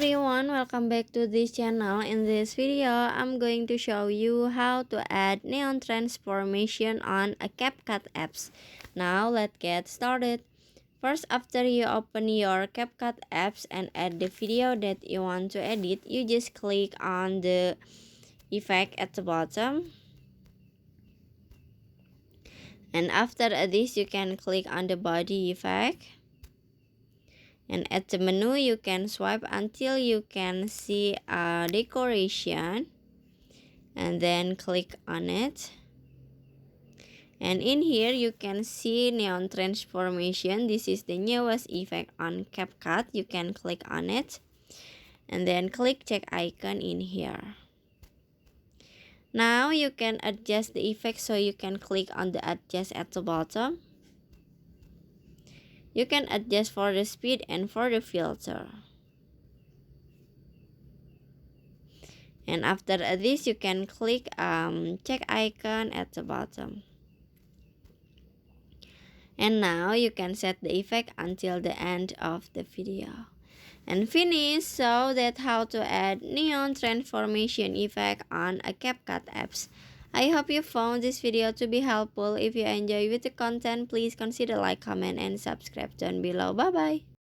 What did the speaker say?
everyone, welcome back to this channel. In this video, I'm going to show you how to add neon transformation on a CapCut apps. Now let's get started. First, after you open your CapCut apps and add the video that you want to edit, you just click on the effect at the bottom. And after this, you can click on the body effect. And at the menu, you can swipe until you can see a decoration and then click on it. And in here, you can see neon transformation. This is the newest effect on CapCut. You can click on it and then click check icon in here. Now you can adjust the effect, so you can click on the adjust at the bottom. You can adjust for the speed and for the filter. And after this, you can click check icon at the bottom. And now you can set the effect until the end of the video. And finish. So that's how to add neon transformation effect on a CapCut apps. I hope you found this video to be helpful. If you enjoy with the content, please consider like, comment, and subscribe down below. Bye bye.